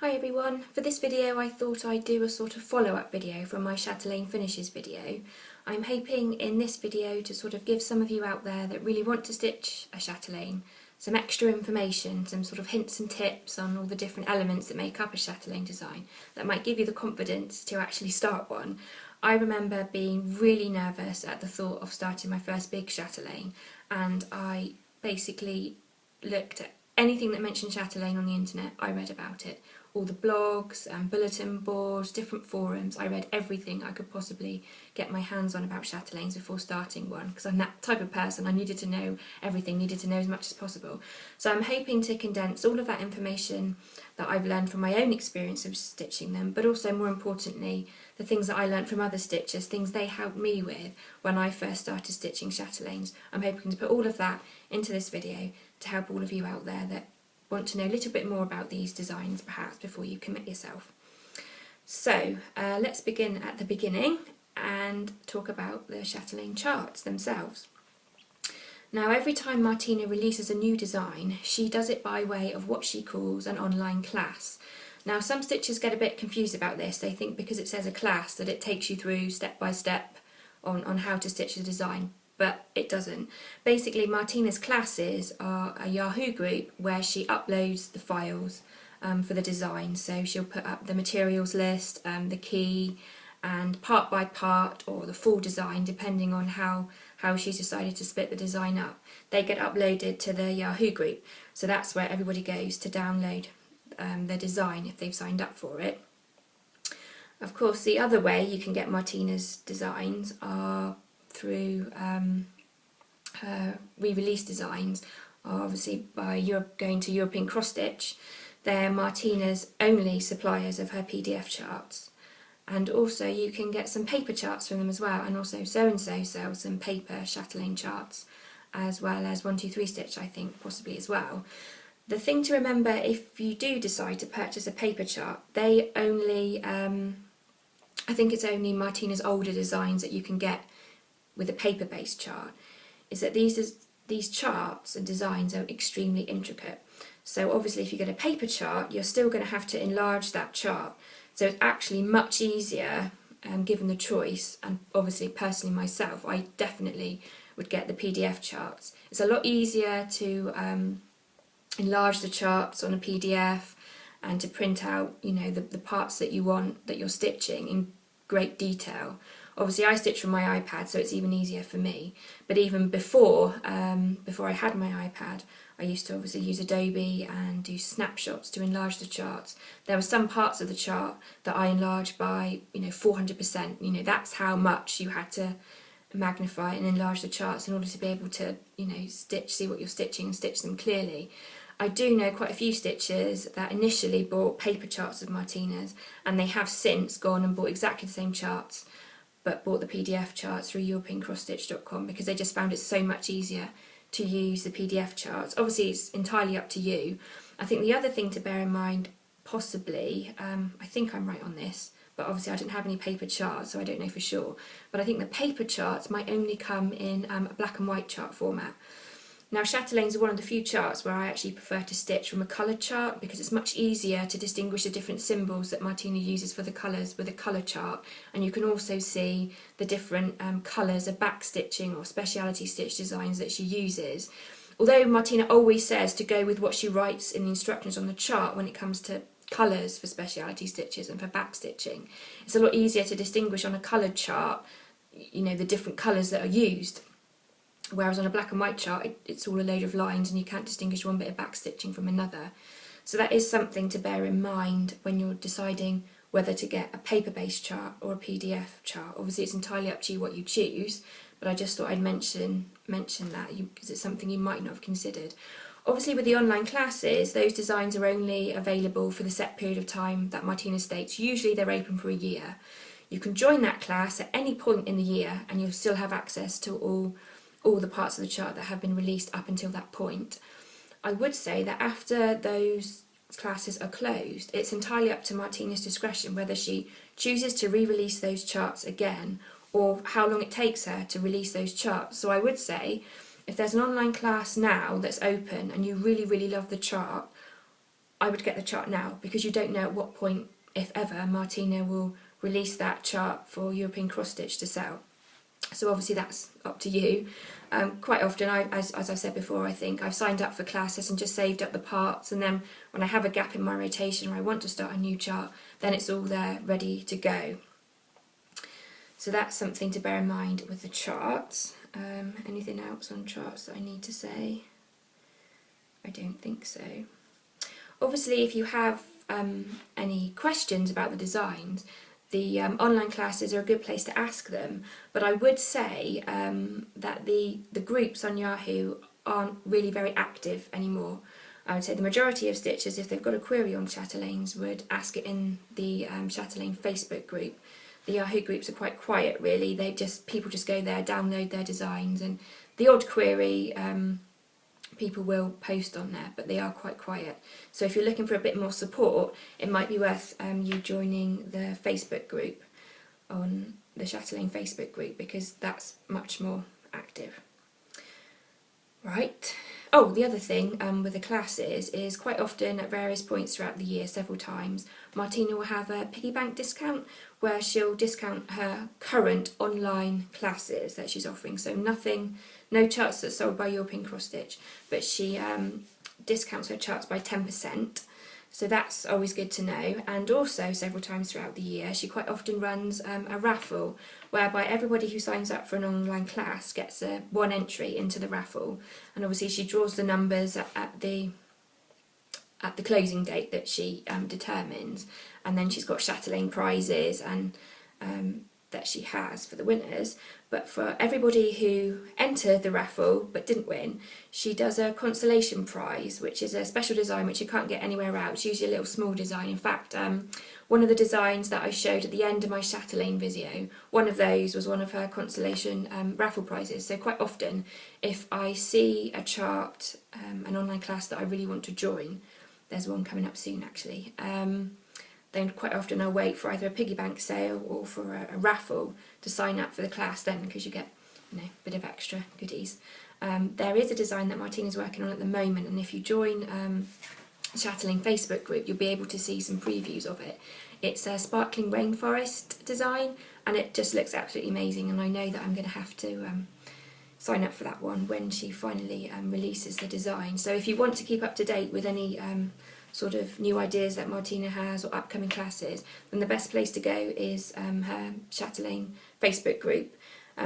Hi everyone, for this video I thought I'd do a sort of follow-up video from my Chatelaine finishes video. I'm hoping in this video to sort of give some of you out there that really want to stitch a Chatelaine some extra information, some sort of hints and tips on all the different elements that make up a Chatelaine design that might give you the confidence to actually start one. I remember being really nervous at the thought of starting my first big Chatelaine, and I basically looked at anything that mentioned Chatelaine on the internet. I read about it. All the blogs and bulletin boards, different forums. I read everything I could possibly get my hands on about Chatelaines before starting one, because I'm that type of person. I needed to know everything, needed to know as much as possible. So I'm hoping to condense all of that information that I've learned from my own experience of stitching them, but also more importantly the things that I learned from other stitchers, things they helped me with when I first started stitching Chatelaines. I'm hoping to put all of that into this video to help all of you out there that want to know a little bit more about these designs perhaps before you commit yourself. So let's begin at the beginning and talk about the Chatelaine charts themselves. Now every time Martina releases a new design, she does it by way of what she calls an online class. Now some stitchers get a bit confused about this. They think because it says a class that it takes you through step by step on how to stitch the design, but it doesn't. Basically Martina's classes are a Yahoo group where she uploads the files for the design. So she'll put up the materials list, the key, and part by part or the full design depending on how she's decided to split the design up. They get uploaded to the Yahoo group, so that's where everybody goes to download the design if they've signed up for it. Of course the other way you can get Martina's designs are through her re-release designs, are obviously by going to European Cross Stitch. They're Martina's only suppliers of her PDF charts, and also you can get some paper charts from them as well, and also So&So sells some paper Chatelaine charts as well as 123 Stitch, I think, possibly as well. The thing to remember if you do decide to purchase a paper chart, they only, I think it's only Martina's older designs that you can get with a paper-based chart, is that these charts and designs are extremely intricate. So obviously if you get a paper chart, you're still going to have to enlarge that chart. So it's actually much easier, given the choice, and obviously personally myself, I definitely would get the PDF charts. It's a lot easier to enlarge the charts on a PDF and to print out, you know, the parts that you want, that you're stitching in great detail. Obviously I stitch from my iPad, so it's even easier for me. But even before I had my iPad, I used to obviously use Adobe and do snapshots to enlarge the charts. There were some parts of the chart that I enlarged by, 400%. That's how much you had to magnify and enlarge the charts in order to be able to, see what you're stitching and stitch them clearly. I do know quite a few stitchers that initially bought paper charts of Martina's, and they have since gone and bought exactly the same charts but bought the PDF charts through EuropeanCrossStitch.com because they just found it so much easier to use the PDF charts. Obviously it's entirely up to you. I think the other thing to bear in mind, possibly, I think I'm right on this, but obviously I didn't have any paper charts, so I don't know for sure, but I think the paper charts might only come in a black and white chart format. Now Chatelaines are one of the few charts where I actually prefer to stitch from a coloured chart because it's much easier to distinguish the different symbols that Martina uses for the colours with a colour chart, and you can also see the different colours of back stitching or speciality stitch designs that she uses. Although Martina always says to go with what she writes in the instructions on the chart when it comes to colours for speciality stitches and for back stitching, it's a lot easier to distinguish on a coloured chart, the different colours that are used. Whereas on a black and white chart, it's all a load of lines and you can't distinguish one bit of back stitching from another. So that is something to bear in mind when you're deciding whether to get a paper-based chart or a PDF chart. Obviously it's entirely up to you what you choose, but I just thought I'd mention that because it's something you might not have considered. Obviously with the online classes, those designs are only available for the set period of time that Martina states. Usually they're open for a year. You can join that class at any point in the year and you'll still have access to all the parts of the chart that have been released up until that point. I would say that after those classes are closed, it's entirely up to Martina's discretion whether she chooses to re-release those charts again or how long it takes her to release those charts. So I would say if there's an online class now that's open and you really, really love the chart, I would get the chart now, because you don't know at what point, if ever, Martina will release that chart for European cross stitch to sell. So obviously that's up to you. Quite often, as I've said before, I think I've signed up for classes and just saved up the parts, and then when I have a gap in my rotation or I want to start a new chart, then it's all there ready to go. So that's something to bear in mind with the charts. Anything else on charts that I need to say? I don't think so. Obviously, if you have any questions about the designs, the online classes are a good place to ask them, but I would say that the groups on Yahoo aren't really very active anymore. I would say the majority of stitchers, if they've got a query on Chatelaines, would ask it in the Chatelaine Facebook group. The Yahoo groups are quite quiet, really. People just go there, download their designs, and the odd query people will post on there, but they are quite quiet. So if you're looking for a bit more support, it might be worth you joining the Facebook group, on the Chatelaine Facebook group, because that's much more active. Right. Oh, the other thing with the classes is quite often at various points throughout the year, several times, Martina will have a piggy bank discount where she'll discount her current online classes that she's offering. So no charts that's sold by European Cross Stitch, but she discounts her charts by 10%. So that's always good to know. And also, several times throughout the year, she quite often runs a raffle whereby everybody who signs up for an online class gets one entry into the raffle. And obviously she draws the numbers at the closing date that she determines. And then she's got Chatelaine prizes and that she has for the winners. But for everybody who entered the raffle but didn't win, she does a consolation prize, which is a special design which you can't get anywhere else. It's usually a little small design. In fact, one of the designs that I showed at the end of my Chatelaine video, one of those was one of her consolation raffle prizes. So quite often, if I see a chart, an online class that I really want to join, there's one coming up soon actually, then quite often I'll wait for either a piggy bank sale or for a raffle to sign up for the class then, because you get a bit of extra goodies. There is a design that Martina's working on at the moment, and if you join Chatelaine Facebook group, you'll be able to see some previews of it. It's a sparkling rainforest design, and it just looks absolutely amazing, and I know that I'm going to have to sign up for that one when she finally releases the design. So if you want to keep up to date with any sort of new ideas that Martina has or upcoming classes, then the best place to go is her Chatelaine Facebook group.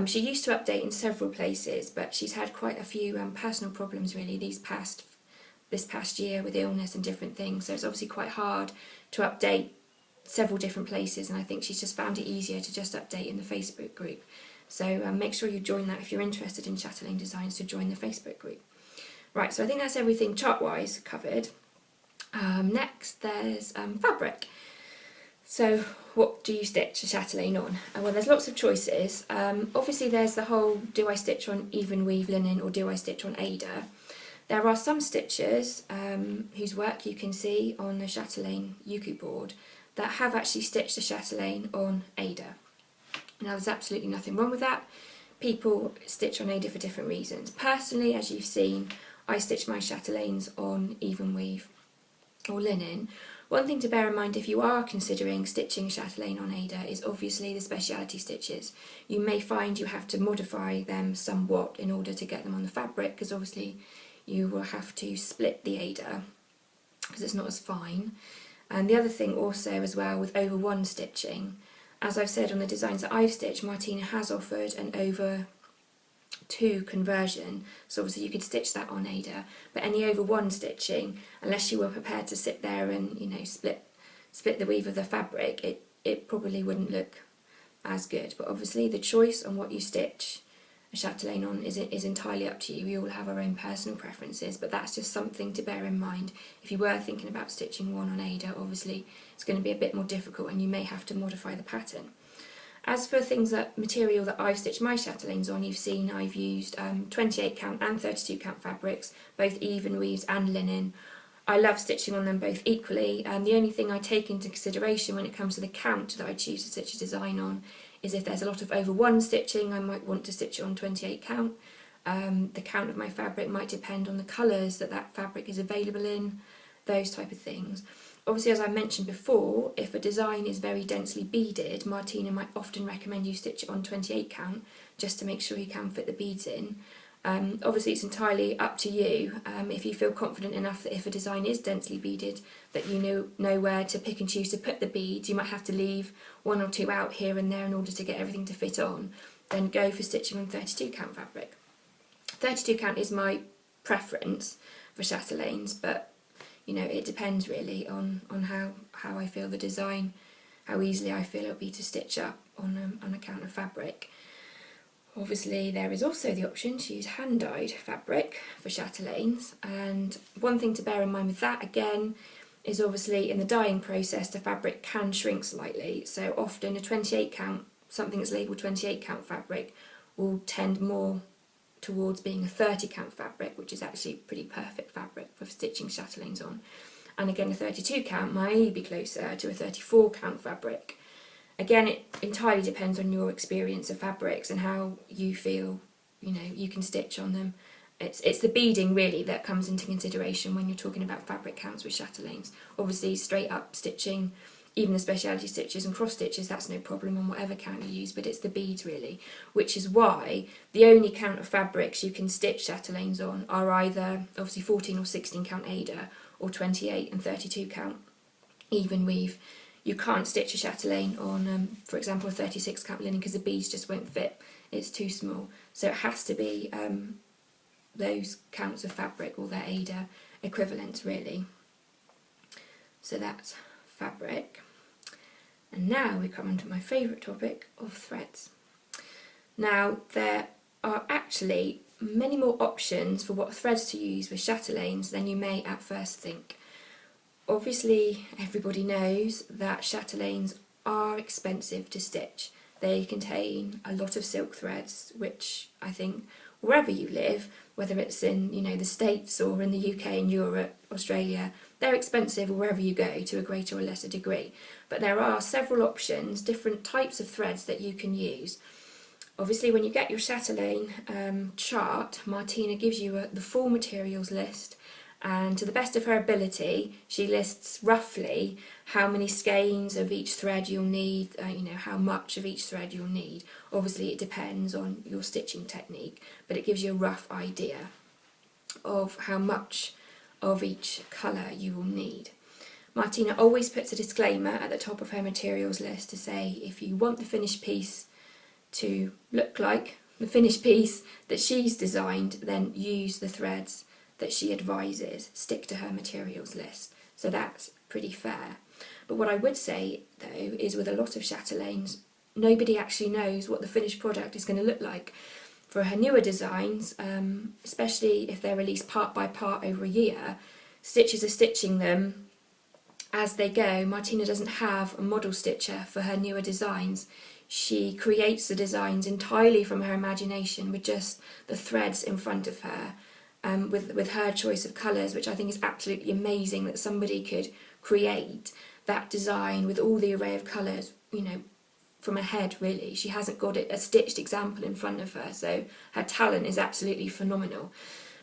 She used to update in several places, but she's had quite a few personal problems really this past year with illness and different things, so it's obviously quite hard to update several different places, and I think she's just found it easier to just update in the Facebook group. So make sure you join that if you're interested in Chatelaine designs, to join the Facebook group. Right, so I think that's everything chart-wise covered. Next there's fabric. So what do you stitch a chatelaine on? Well, there's lots of choices. Obviously there's the whole, do I stitch on even weave linen or do I stitch on aida? There are some stitchers whose work you can see on the Chatelaine Yuku board that have actually stitched a chatelaine on aida. Now there's absolutely nothing wrong with that. People stitch on aida for different reasons. Personally, as you've seen, I stitch my chatelaines on even weave or linen. One thing to bear in mind if you are considering stitching chatelaine on aida is obviously the speciality stitches. You may find you have to modify them somewhat in order to get them on the fabric, because obviously you will have to split the aida because it's not as fine. And the other thing also as well with over one stitching, as I've said on the designs that I've stitched, Martina has offered an over 2 conversion, so obviously you could stitch that on aida, but any over 1 stitching, unless you were prepared to sit there and split the weave of the fabric, it probably wouldn't look as good. But obviously the choice on what you stitch a chatelaine on is entirely up to you. We all have our own personal preferences, but that's just something to bear in mind. If you were thinking about stitching one on aida, obviously it's going to be a bit more difficult and you may have to modify the pattern. As for material that I've stitched my chatelaines on, you've seen I've used 28 count and 32 count fabrics, both even weaves and linen. I love stitching on them both equally, and the only thing I take into consideration when it comes to the count that I choose to stitch a design on is if there's a lot of over 1 stitching, I might want to stitch it on 28 count. The count of my fabric might depend on the colours that fabric is available in. those type of things. Obviously, as I mentioned before, if a design is very densely beaded, Martina might often recommend you stitch it on 28 count just to make sure you can fit the beads in. Obviously it's entirely up to you. If you feel confident enough that if a design is densely beaded that you know where to pick and choose to put the beads, you might have to leave one or two out here and there in order to get everything to fit on, then go for stitching on 32 count fabric. 32 count is my preference for chatelaines, but you know, it depends really on how I feel the design, how easily I feel it'll be to stitch up on a count of fabric. Obviously there is also the option to use hand-dyed fabric for chatelaines, and one thing to bear in mind with that again is obviously in the dyeing process the fabric can shrink slightly, so often a 28 count, something that's labelled 28 count fabric will tend more towards being a 30 count fabric, which is actually pretty perfect fabric for stitching chatelaines on. And again a 32 count might be closer to a 34 count fabric. Again, it entirely depends on your experience of fabrics and how you feel, you know, you can stitch on them. It's the beading really that comes into consideration when you're talking about fabric counts with chatelaines. Obviously straight up stitching, even the speciality stitches and cross stitches, that's no problem on whatever count you use, but it's the beads really, which is why the only count of fabrics you can stitch chatelaines on are either obviously 14 or 16 count aida or 28 and 32 count even weave. You can't stitch a chatelaine on, for example, a 36 count linen because the beads just won't fit, it's too small. So it has to be those counts of fabric or their aida equivalents really. So that's fabric. And now we come on to my favourite topic of threads. Now there are actually many more options for what threads to use with chatelaines than you may at first think. Obviously everybody knows that chatelaines are expensive to stitch. They contain a lot of silk threads, which I think wherever you live, whether it's in, you know, the States or in the UK and Europe, Australia, they're expensive wherever you go to a greater or lesser degree. But there are several options, different types of threads that you can use. Obviously when you get your chatelaine chart, Martina gives you the full materials list, and to the best of her ability she lists roughly how many skeins of each thread you'll need, you know, how much of each thread you'll need. Obviously it depends on your stitching technique, but it gives you a rough idea of how much of each colour you will need. Martina always puts a disclaimer at the top of her materials list to say if you want the finished piece to look like the finished piece that she's designed, then use the threads that she advises, stick to her materials list. So that's pretty fair. But what I would say though is with a lot of chatelaines, nobody actually knows what the finished product is going to look like. For her newer designs, especially if they're released part by part over a year, stitchers are stitching them as they go. Martina doesn't have a model stitcher for her newer designs. She creates the designs entirely from her imagination with just the threads in front of her. With her choice of colours, which I think is absolutely amazing that somebody could create that design with all the array of colours, you know, from her head really. She hasn't got a stitched example in front of her, so her talent is absolutely phenomenal.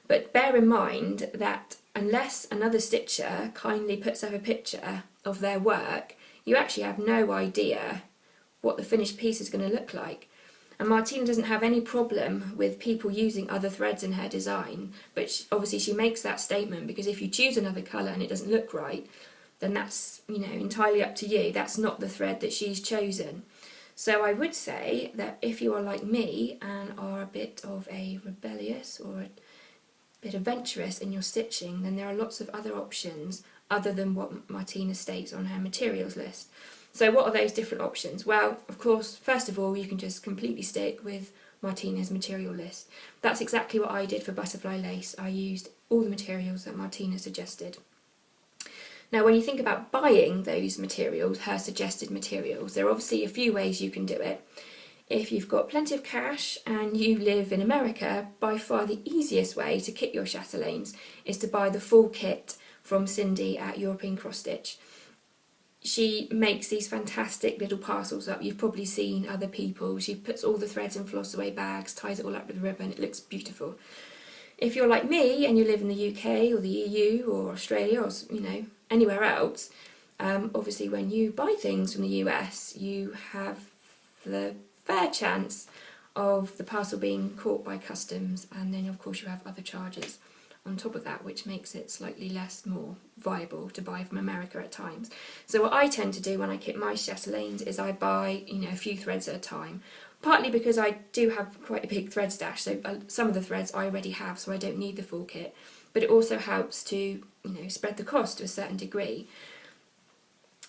But bear in mind that unless another stitcher kindly puts up a picture of their work, you actually have no idea what the finished piece is going to look like. And Martina doesn't have any problem with people using other threads in her design, but obviously she makes that statement because if you choose another colour and it doesn't look right, then that's, you know, entirely up to you. That's not the thread that she's chosen. So I would say that if you are like me and are a bit of a rebellious or a bit adventurous in your stitching, then there are lots of other options other than what Martina states on her materials list. So what are those different options? Well, of course, first of all, you can just completely stick with Martina's material list. That's exactly what I did for butterfly lace. I used all the materials that Martina suggested. Now, when you think about buying those materials, her suggested materials, there are obviously a few ways you can do it. If you've got plenty of cash and you live in America, by far the easiest way to kit your chatelaines is to buy the full kit from Cindy at European Cross Stitch. She makes these fantastic little parcels up. You've probably seen other people. She puts all the threads in floss away bags, ties it all up with ribbon. It looks beautiful. If you're like me and you live in the UK or the EU or Australia or anywhere else, obviously when you buy things from the US, you have the fair chance of the parcel being caught by customs, and then of course you have other charges on top of that, which makes it slightly more viable to buy from America at times. So what I tend to do when I kit my chatelaines is I buy a few threads at a time, partly because I do have quite a big thread stash, so some of the threads I already have, so I don't need the full kit, but it also helps to spread the cost to a certain degree.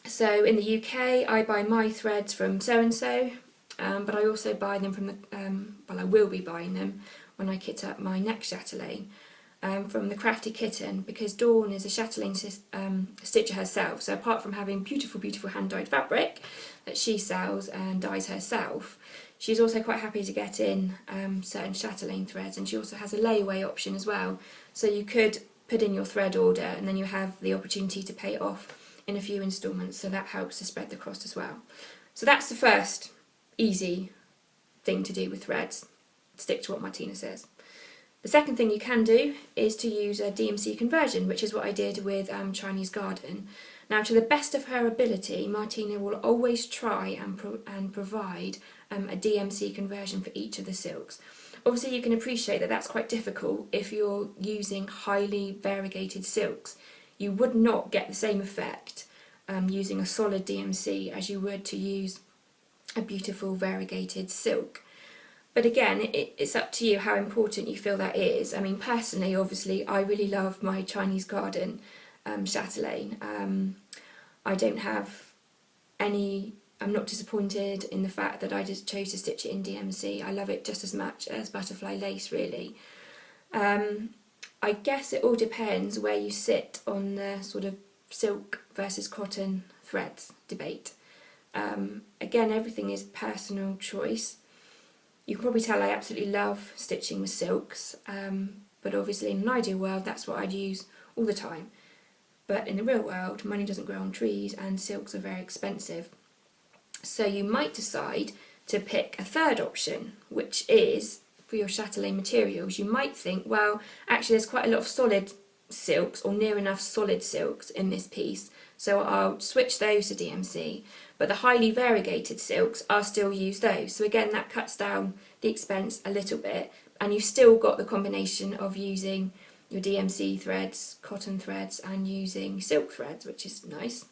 So in the UK I buy my threads from so-and-so, but I also buy them from I will be buying them when I kit up my next chatelaine, from the Crafty Kitten, because Dawn is a chatelaine stitcher herself, so apart from having beautiful hand-dyed fabric that she sells and dyes herself, she's also quite happy to get in certain chatelaine threads, and she also has a layaway option as well, so you could put in your thread order and then you have the opportunity to pay it off in a few instalments, so that helps to spread the cost as well. So that's the first easy thing to do with threads: stick to what Martina says. The second thing you can do is to use a Dmc conversion, which is what I did with Chinese Garden. Now, to the best of her ability, Martina will always try and provide a Dmc conversion for each of the silks. Obviously you can appreciate that that's quite difficult if you're using highly variegated silks. You would not get the same effect using a solid Dmc as you would to use a beautiful variegated silk. But again, it's up to you how important you feel that is. I mean, personally, obviously, I really love my Chinese Garden chatelaine. I don't have any, I'm not disappointed in the fact that I just chose to stitch it in DMC. I love it just as much as butterfly lace, really. I guess it all depends where you sit on the sort of silk versus cotton threads debate. Again, everything is personal choice. You can probably tell I absolutely love stitching with silks, but obviously in an ideal world that's what I'd use all the time. But in the real world, money doesn't grow on trees and silks are very expensive. So you might decide to pick a third option, which is for your chatelaine materials. You might think, well, actually there's quite a lot of solid silks or near enough solid silks in this piece, so I'll switch those to DMC, but the highly variegated silks, I'll still use those. So again, that cuts down the expense a little bit, and you've still got the combination of using your DMC threads, cotton threads, and using silk threads, which is nice.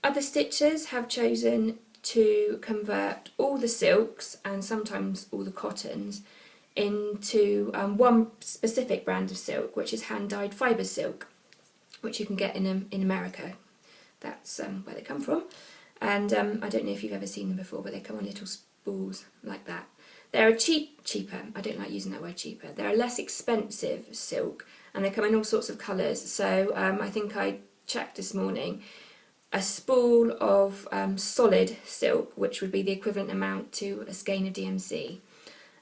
Other stitchers have chosen to convert all the silks and sometimes all the cottons into one specific brand of silk, which is hand-dyed fibre silk, which you can get in America. That's where they come from. And I don't know if you've ever seen them before, but they come on little spools like that. They're cheaper, I don't like using that word cheaper, they're a less expensive silk, and they come in all sorts of colours. So I think I checked this morning, a spool of solid silk, which would be the equivalent amount to a skein of DMC.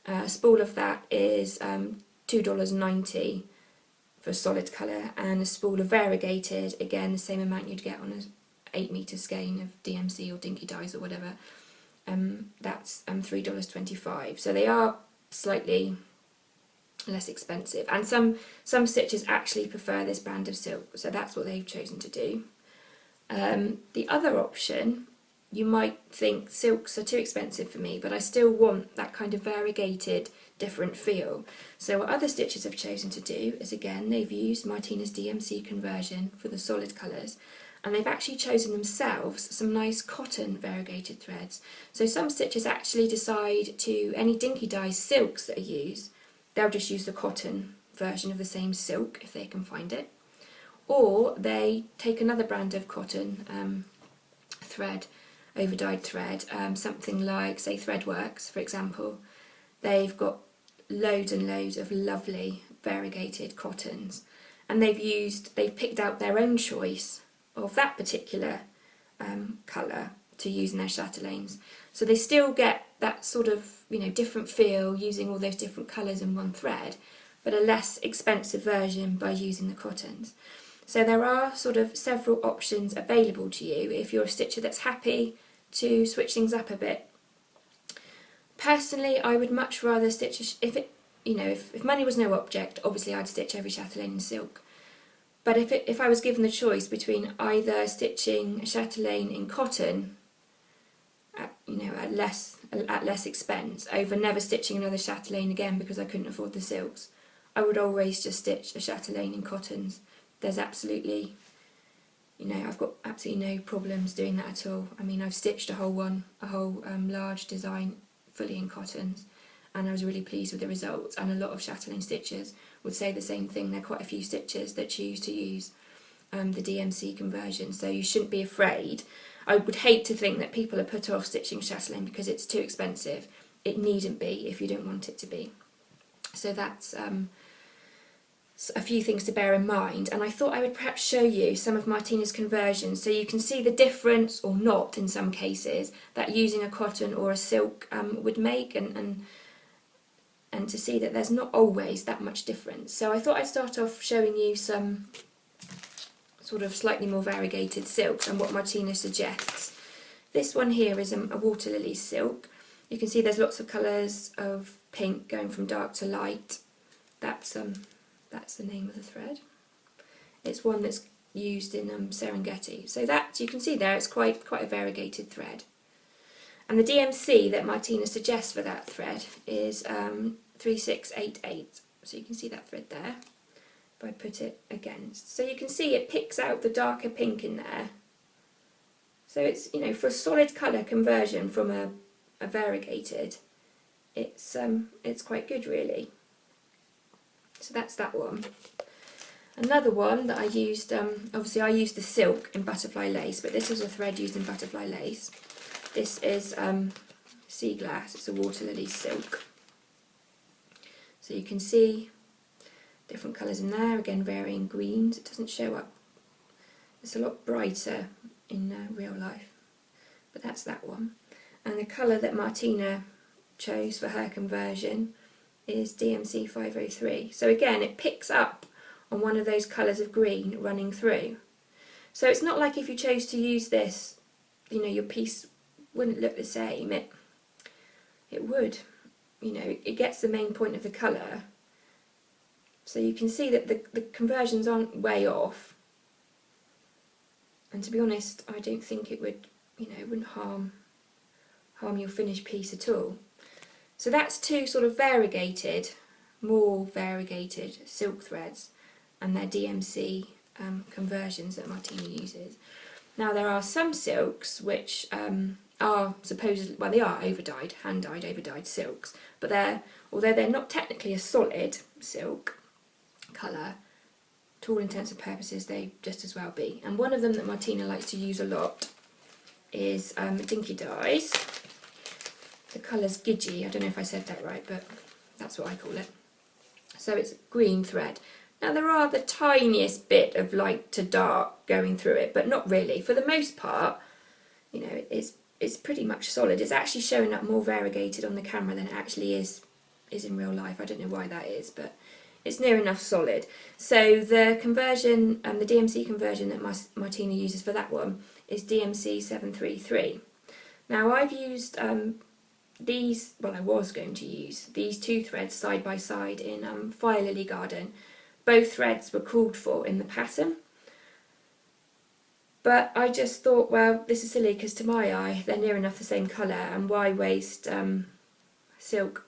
A spool of that is $2.90 for a solid colour, and a spool of variegated, again the same amount you'd get on an 8-metre skein of DMC or Dinky Dyes or whatever, that's $3.25. So they are slightly less expensive, and some stitchers actually prefer this brand of silk, so that's what they've chosen to do. The other option, you might think silks are too expensive for me, but I still want that kind of variegated, different feel. So what other stitchers have chosen to do is, again, they've used Martina's Dmc conversion for the solid colours, and they've actually chosen themselves some nice cotton variegated threads. So some stitchers actually decide to, any Dinky Dyes silks that are used, they'll just use the cotton version of the same silk if they can find it. Or they take another brand of cotton thread, overdyed thread, something like, say, Threadworks, for example. They've got loads and loads of lovely variegated cottons, and they've picked out their own choice of that particular colour to use in their chatelaines. So they still get that sort of, different feel using all those different colours in one thread, but a less expensive version by using the cottons. So there are sort of several options available to you if you're a stitcher that's happy to switch things up a bit. Personally, I would much rather stitch, if it you know, if money was no object, obviously I'd stitch every chatelaine in silk. But if I was given the choice between either stitching a chatelaine in cotton, at less expense, over never stitching another chatelaine again because I couldn't afford the silks, I would always just stitch a chatelaine in cottons. There's absolutely, I've got absolutely no problems doing that at all. I mean, I've stitched a whole large design fully in cottons, and I was really pleased with the results. And a lot of chatelaine stitchers would say the same thing. There are quite a few stitchers that choose to use the Dmc conversion, so you shouldn't be afraid. I would hate to think that people are put off stitching chatelaine because it's too expensive. It needn't be if you don't want it to be. So that's a few things to bear in mind, and I thought I would perhaps show you some of Martina's conversions so you can see the difference, or not in some cases, that using a cotton or a silk would make, and to see that there's not always that much difference. So I thought I'd start off showing you some sort of slightly more variegated silks and what Martina suggests. This one here is a water lily silk. You can see there's lots of colours of pink going from dark to light. That's the name of the thread. It's one that's used in Serengeti. So that, you can see there, it's quite a variegated thread. And the DMC that Martina suggests for that thread is 3688. So you can see that thread there, if I put it against. So you can see it picks out the darker pink in there. So it's, for a solid colour conversion from a variegated, it's quite good really. So that's that one. Another one that I used, obviously I used the silk in butterfly lace, but this is a thread used in butterfly lace. This is sea glass, it's a water lily silk. So you can see different colours in there, again varying greens. It doesn't show up, it's a lot brighter in real life, but that's that one. And the colour that Martina chose for her conversion is DMC 503. So again, it picks up on one of those colours of green running through. So it's not like if you chose to use this, your piece wouldn't look the same. It would, it gets the main point of the colour. So you can see that the conversions aren't way off. And to be honest, I don't think it would, it wouldn't harm your finished piece at all. So that's two sort of more variegated silk threads, and their DMC conversions that Martina uses. Now there are some silks which are supposedly, well, they are overdyed, hand-dyed, overdyed silks, but although they're not technically a solid silk colour, to all intents and purposes they just as well be. And one of them that Martina likes to use a lot is Dinky Dyes. The colour's Gidgee, I don't know if I said that right, but that's what I call it. So it's green thread. Now there are the tiniest bit of light to dark going through it, but not really. For the most part, it's pretty much solid. It's actually showing up more variegated on the camera than it actually is in real life. I don't know why that is, but it's near enough solid. So the conversion, the DMC conversion that Martina uses for that one is DMC 733. Now I've used I was going to use these two threads side by side in Fire Lily Garden. Both threads were called for in the pattern, but I just thought, well, this is silly because to my eye they're near enough the same colour, and why waste silk?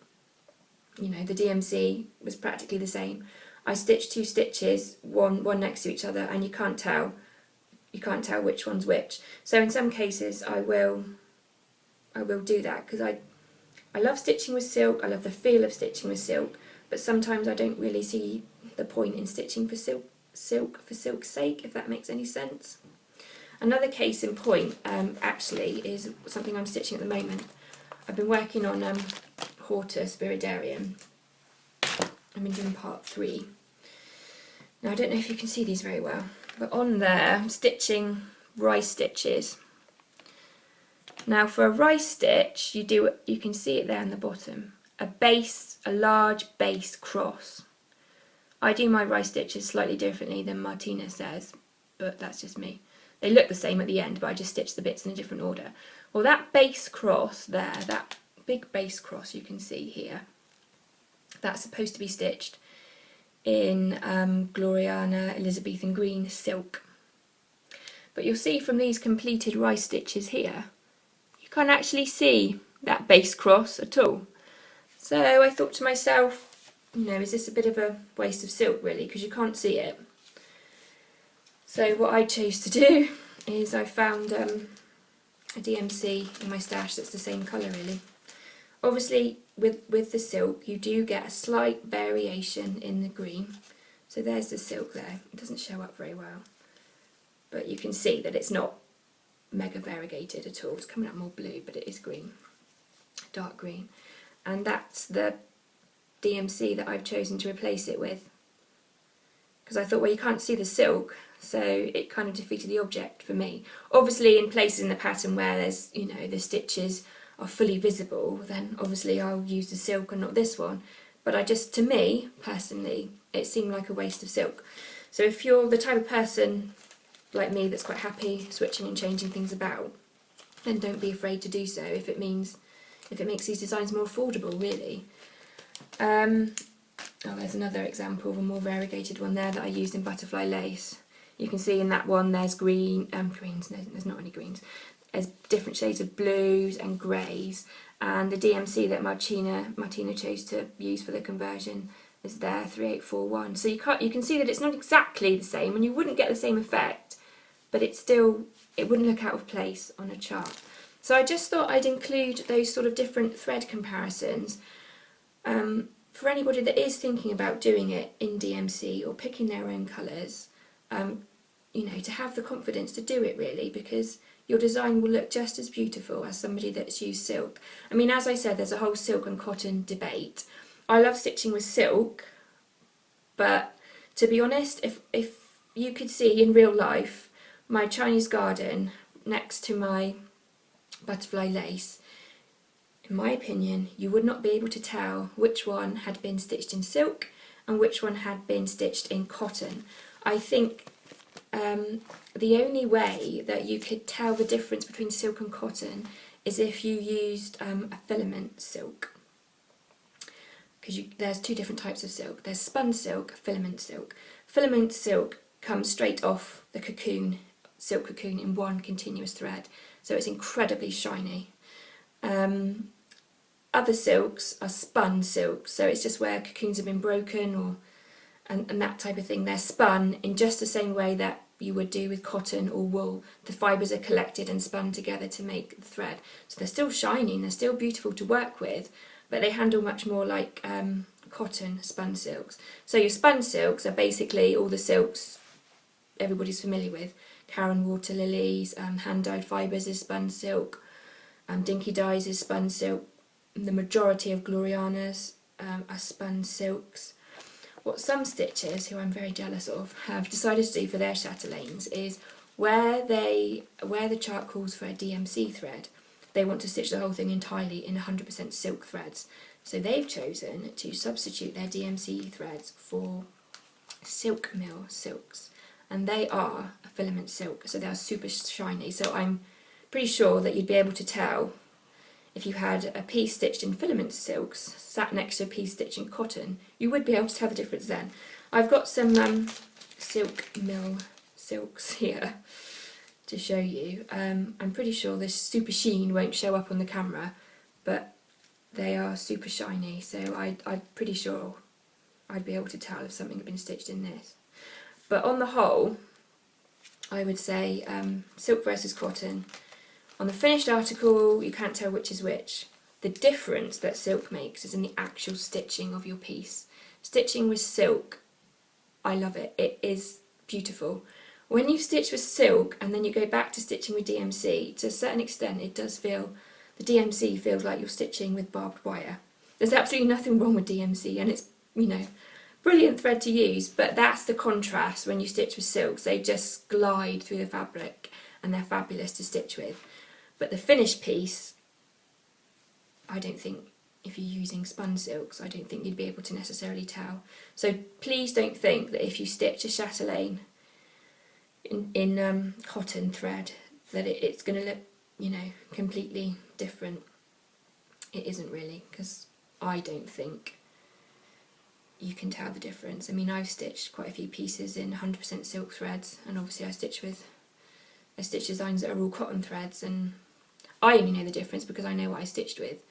The DMC was practically the same. I stitched two stitches, one next to each other, and you can't tell which one's which. So in some cases I will do that because I love stitching with silk, I love the feel of stitching with silk, but sometimes I don't really see the point in stitching for silk for silk's sake, if that makes any sense. Another case in point actually is something I'm stitching at the moment. I've been working on Hortus Viridarium. I've been doing part 3. Now I don't know if you can see these very well, but on there I'm stitching rice stitches. Now for a rice stitch, you can see it there on the bottom, a large base cross. I do my rice stitches slightly differently than Martina says, but that's just me. They look the same at the end, but I just stitch the bits in a different order. Well, that base cross there, that big base cross you can see here, That's supposed to be stitched in Gloriana Elizabethan green silk. But you'll see from these completed rice stitches here, you can't actually see that base cross at all. So I thought to myself, you know, is this a bit of a waste of silk really, because you can't see it. So what I chose to do is I found a DMC in my stash that's the same colour really. Obviously with the silk you do get a slight variation in the green. So there's the silk there. It doesn't show up very well, but you can see that it's not mega variegated at all. It's coming out more blue, but it is green, dark green. And that's the DMC that I've chosen to replace it with. Because I thought, well, you can't see the silk, so it kind of defeated the object for me. Obviously in places in the pattern where there's, you know, the stitches are fully visible, then obviously I'll use the silk and not this one. But to me, personally, it seemed like a waste of silk. So if you're the type of person like me that's quite happy switching and changing things about, then don't be afraid to do so if it makes these designs more affordable, really. Oh, there's another example of a more variegated one there that I used in butterfly lace. You can see in that one there's greens, no, there's not any greens. There's different shades of blues and greys, and the DMC that Martina chose to use for the conversion is there, 3841. So you can see that it's not exactly the same, and you wouldn't get the same effect, but it wouldn't look out of place on a chart. So I just thought I'd include those sort of different thread comparisons for anybody that is thinking about doing it in DMC or picking their own colours, you know, to have the confidence to do it really, because your design will look just as beautiful as somebody that's used silk. I mean, as I said, there's a whole silk and cotton debate. I love stitching with silk, but to be honest, if you could see in real life my Chinese garden next to my butterfly lace, in my opinion, you would not be able to tell which one had been stitched in silk and which one had been stitched in cotton. I think the only way that you could tell the difference between silk and cotton is if you used a filament silk. Because there's two different types of silk. There's spun silk, filament silk. Filament silk comes straight off the cocoon, silk cocoon, in one continuous thread, so it's incredibly shiny. Other silks are spun silks, so it's just where cocoons have been broken and that type of thing. They're spun in just the same way that you would do with cotton or wool. The fibres are collected and spun together to make the thread. So they're still shiny and they're still beautiful to work with, but they handle much more like cotton spun silks. So your spun silks are basically all the silks everybody's familiar with. Karen water lilies, hand-dyed fibres is spun silk, Dinky Dyes is spun silk. The majority of Glorianas are spun silks. What some stitchers, who I'm very jealous of, have decided to do for their chatelaines is where the chart calls for a DMC thread, they want to stitch the whole thing entirely in 100% silk threads. So they've chosen to substitute their DMC threads for silk mill silks, and they are a filament silk, so they are super shiny. So I'm pretty sure that you'd be able to tell if you had a piece stitched in filament silks sat next to a piece stitched in cotton, you would be able to tell the difference then. I've got some silk mill silks here to show you. I'm pretty sure this super sheen won't show up on the camera, but they are super shiny, so I'm pretty sure I'd be able to tell if something had been stitched in this. But on the whole, I would say silk versus cotton. On the finished article, you can't tell which is which. The difference that silk makes is in the actual stitching of your piece. Stitching with silk, I love it. It is beautiful. When you stitch with silk and then you go back to stitching with DMC, to a certain extent it does feel, the DMC feels like you're stitching with barbed wire. There's absolutely nothing wrong with DMC, and it's, you know, brilliant thread to use, but that's the contrast when you stitch with silks. They just glide through the fabric and they're fabulous to stitch with. But the finished piece, I don't think, if you're using spun silks, I don't think you'd be able to necessarily tell. So please don't think that if you stitch a chatelaine in cotton thread that it's going to look, you know, completely different. It isn't really, because I don't think you can tell the difference. I mean, I've stitched quite a few pieces in 100% silk threads, and obviously I stitch designs that are all cotton threads, and I only know the difference because I know what I stitched with.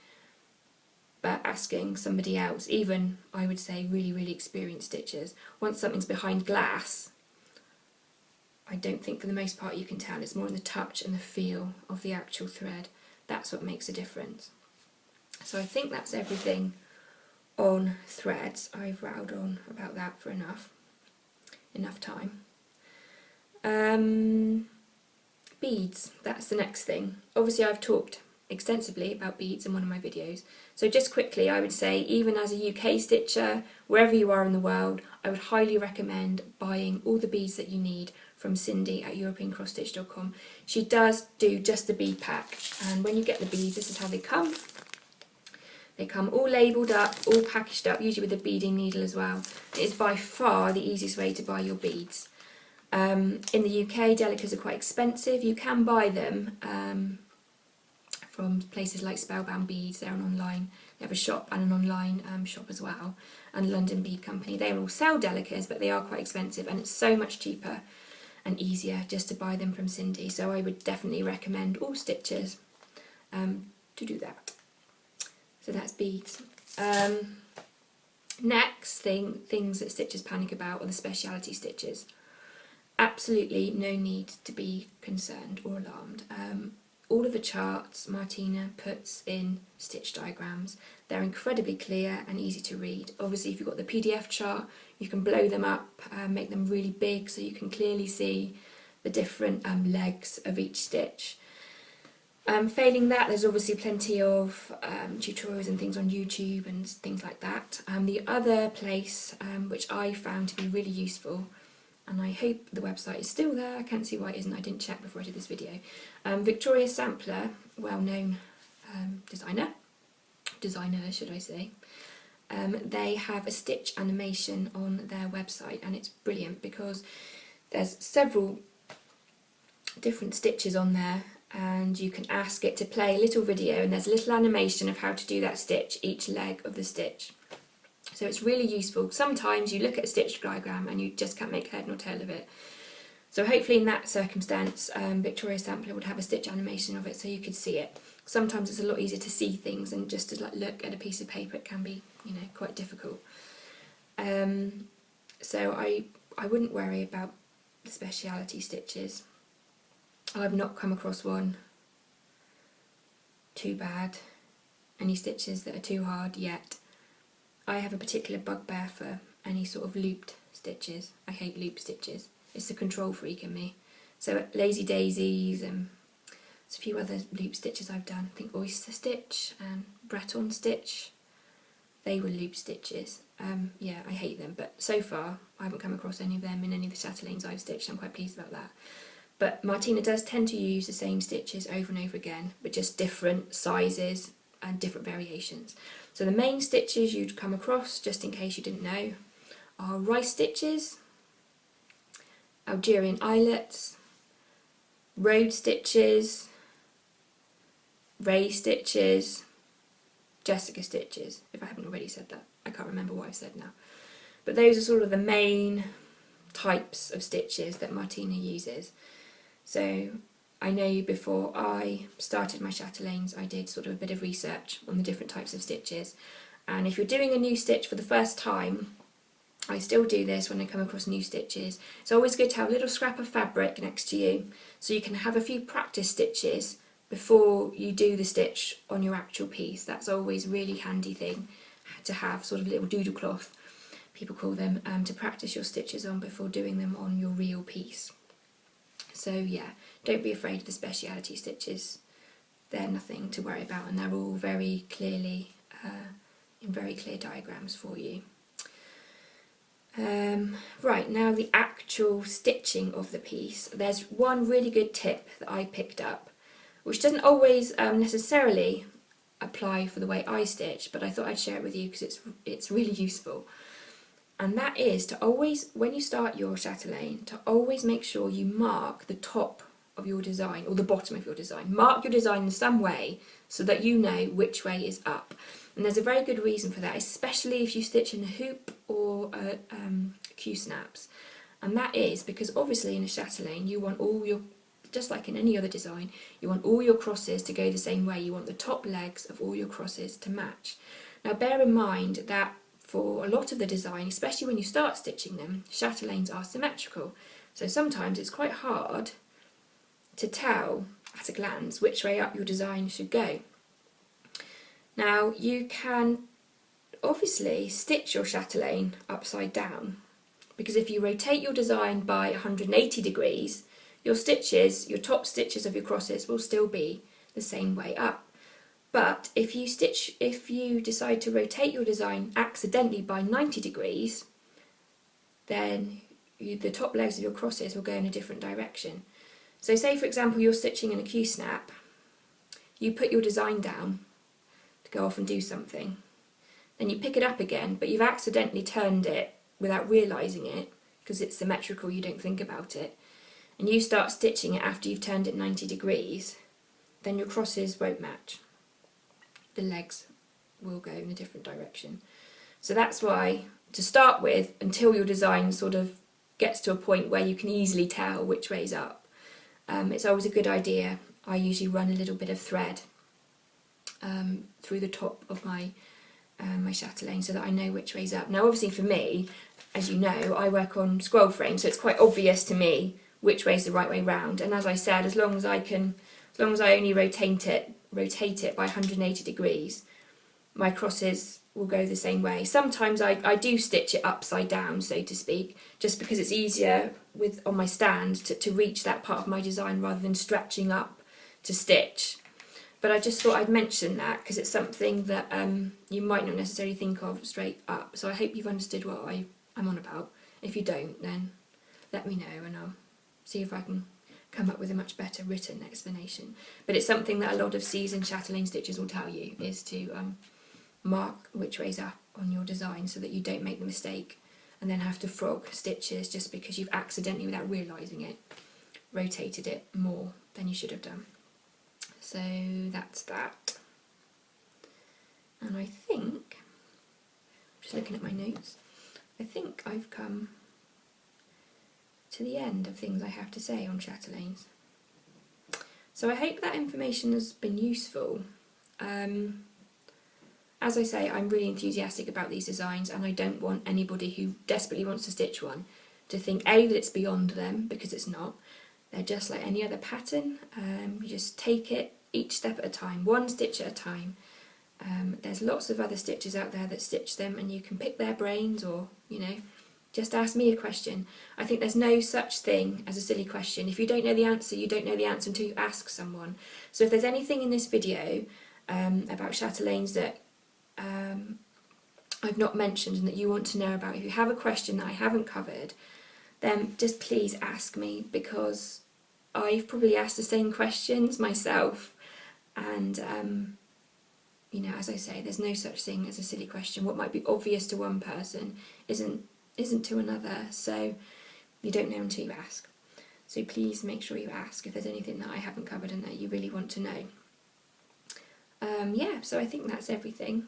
But asking somebody else, even I would say really, really experienced stitchers, once something's behind glass, I don't think for the most part you can tell. It's more in the touch and the feel of the actual thread. That's what makes a difference. So I think that's everything on threads. I've rattled on about that for enough time. Beads, that's the next thing. Obviously I've talked extensively about beads in one of my videos. So just quickly, I would say, even as a UK stitcher, wherever you are in the world, I would highly recommend buying all the beads that you need from Cindy at europeancrossstitch.com. She does do just the bead pack, and when you get the beads, this is how they come. They come all labelled up, all packaged up, usually with a beading needle as well. It is by far the easiest way to buy your beads. In the UK, Delicas are quite expensive. You can buy them from places like Spellbound Beads. They're an online, they have a shop and an online shop as well, and London Bead Company. They all sell Delicas, but they are quite expensive, and it's so much cheaper and easier just to buy them from Cindy. So I would definitely recommend all stitchers to do that. So that's beads. Next things that stitchers panic about are the speciality stitches. Absolutely no need to be concerned or alarmed. All of the charts Martina puts in stitch diagrams. They're incredibly clear and easy to read. Obviously if you've got the PDF chart, you can blow them up, make them really big so you can clearly see the different legs of each stitch. Failing that, there's obviously plenty of tutorials and things on YouTube and things like that. The other place which I found to be really useful, and I hope the website is still there, I can't see why it isn't, I didn't check before I did this video. Victoria Sampler, well-known designer should I say, they have a stitch animation on their website, and it's brilliant because there's several different stitches on there, and you can ask it to play a little video, and there's a little animation of how to do that stitch, each leg of the stitch. So it's really useful. Sometimes you look at a stitch diagram and you just can't make head nor tail of it. So hopefully in that circumstance, Victoria Sampler would have a stitch animation of it so you could see it. Sometimes it's a lot easier to see things and just to look at a piece of paper. It can be, you know, quite difficult. So I wouldn't worry about the speciality stitches. I've not come across one too bad, any stitches that are too hard yet. I have a particular bugbear for any sort of looped stitches. I hate loop stitches. It's the control freak in me. So Lazy Daisies and there's a few other loop stitches I've done. I think Oyster Stitch and Breton Stitch. They were loop stitches. Yeah, I hate them, but so far I haven't come across any of them in any of the chatelaines I've stitched. I'm quite pleased about that. But Martina does tend to use the same stitches over and over again, but just different sizes and different variations. So the main stitches you'd come across, just in case you didn't know, are rice stitches, Algerian eyelets, road stitches, ray stitches, Jessica stitches, if I haven't already said that. I can't remember what I've said now. But those are sort of the main types of stitches that Martina uses. So I know before I started my chatelaines, I did sort of a bit of research on the different types of stitches. And if you're doing a new stitch for the first time, I still do this when I come across new stitches. It's always good to have a little scrap of fabric next to you so you can have a few practice stitches before you do the stitch on your actual piece. That's always a really handy thing to have, sort of little doodle cloth, people call them, to practice your stitches on before doing them on your real piece. So yeah, don't be afraid of the speciality stitches. They're nothing to worry about, and they're all very clearly in very clear diagrams for you. Right, now the actual stitching of the piece. There's one really good tip that I picked up, which doesn't always necessarily apply for the way I stitch, but I thought I'd share it with you because it's really useful. And that is to always, when you start your chatelaine, to always make sure you mark the top of your design or the bottom of your design. Mark your design in some way so that you know which way is up. And there's a very good reason for that, especially if you stitch in a hoop or Q-snaps. And that is because obviously in a chatelaine you want all your, just like in any other design, you want all your crosses to go the same way. You want the top legs of all your crosses to match. Now bear in mind that for a lot of the design, especially when you start stitching them, chatelaines are symmetrical. So sometimes it's quite hard to tell at a glance which way up your design should go. Now you can obviously stitch your chatelaine upside down, because if you rotate your design by 180 degrees, your stitches, your top stitches of your crosses will still be the same way up. But if you decide to rotate your design accidentally by 90 degrees, then the top legs of your crosses will go in a different direction. So say for example you're stitching in a Q-snap, you put your design down to go off and do something, then you pick it up again, but you've accidentally turned it without realising it, because it's symmetrical, you don't think about it, and you start stitching it after you've turned it 90 degrees, then your crosses won't match. The legs will go in a different direction. So that's why, to start with, until your design sort of gets to a point where you can easily tell which way's up, it's always a good idea. I usually run a little bit of thread through the top of my chatelaine so that I know which way's up. Now obviously for me, as you know, I work on scroll frame, so it's quite obvious to me which way's the right way round. And as I said, as long as I only rotate it by 180 degrees, my crosses will go the same way. Sometimes I do stitch it upside down, so to speak, just because it's easier on my stand to reach that part of my design rather than stretching up to stitch. But I just thought I'd mention that because it's something that you might not necessarily think of straight up. So I hope you've understood what I'm on about. If you don't, then let me know and I'll see if I can come up with a much better written explanation. But it's something that a lot of seasoned chatelaine stitchers will tell you, is to mark which way's up on your design so that you don't make the mistake and then have to frog stitches just because you've accidentally, without realising it, rotated it more than you should have done. So that's that. And I think, just looking at my notes, I think I've come to the end of things I have to say on chatelaines. So I hope that information has been useful. As I say, I'm really enthusiastic about these designs and I don't want anybody who desperately wants to stitch one to think A, that it's beyond them, because it's not. They're just like any other pattern. You just take it each step at a time, one stitch at a time. There's lots of other stitchers out there that stitch them and you can pick their brains, or, you know, just ask me a question. I think there's no such thing as a silly question. If you don't know the answer, you don't know the answer until you ask someone. So if there's anything in this video about chatelaines that I've not mentioned and that you want to know about, if you have a question that I haven't covered, then just please ask me, because I've probably asked the same questions myself, and you know, as I say, there's no such thing as a silly question. What might be obvious to one person isn't to another, so you don't know until you ask. So please make sure you ask if there's anything that I haven't covered and that you really want to know. Yeah, so I think that's everything.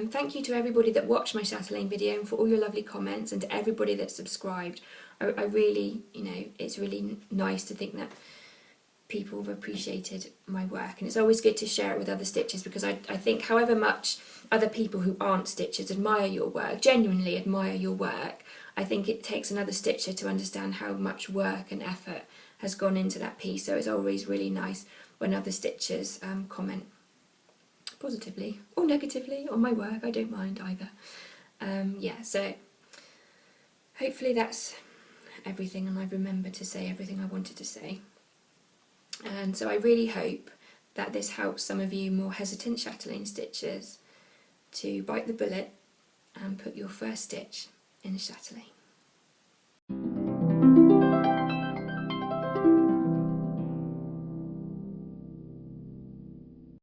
Thank you to everybody that watched my chatelaine video and for all your lovely comments, and to everybody that subscribed. I really, you know, it's really nice to think that people have appreciated my work, and it's always good to share it with other stitchers, because I think however much other people who aren't stitchers admire your work, genuinely admire your work, I think it takes another stitcher to understand how much work and effort has gone into that piece. So it's always really nice when other stitchers comment positively or negatively on my work. I don't mind either. Yeah, so hopefully that's everything, and I've remembered to say everything I wanted to say. And so I really hope that this helps some of you more hesitant chatelaine stitchers to bite the bullet and put your first stitch in a chatelaine.